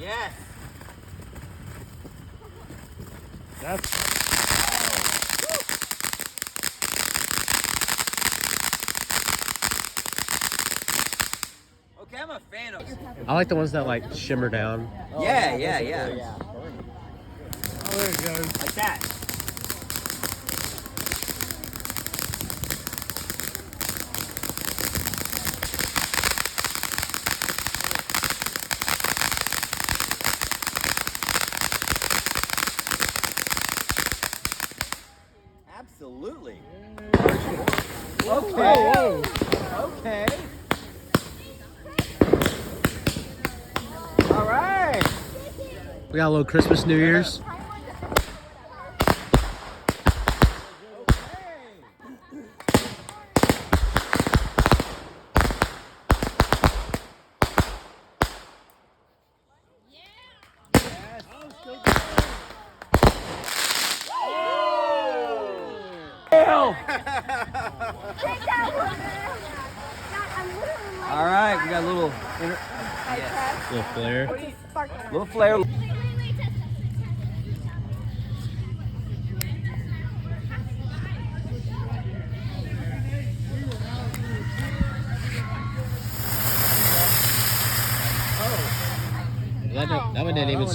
Yes. That's. Okay, I'm a fan of. I like the ones that like shimmer down. Yeah. Oh, there it goes. Like that. Absolutely. Okay. Whoa. Okay. All right. We got a little Christmas, New Year's. All right, we got a little Little flare. little flare. That one didn't even.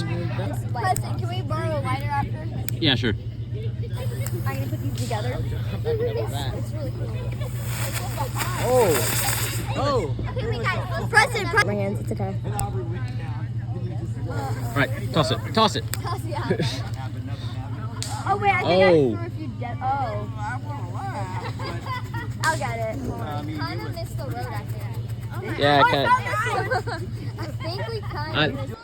Preston, can we borrow a lighter after? Yeah, sure. I'm gonna put these together. It's really cool. Oh. Okay, wait, guys. Preston, my hands. It's okay. All right, toss it. Toss it. Toss it out. Oh wait, I think I threw a few dead. Oh. I'll get it. Kind of missed the road, I think. Yeah, I think we kind of missed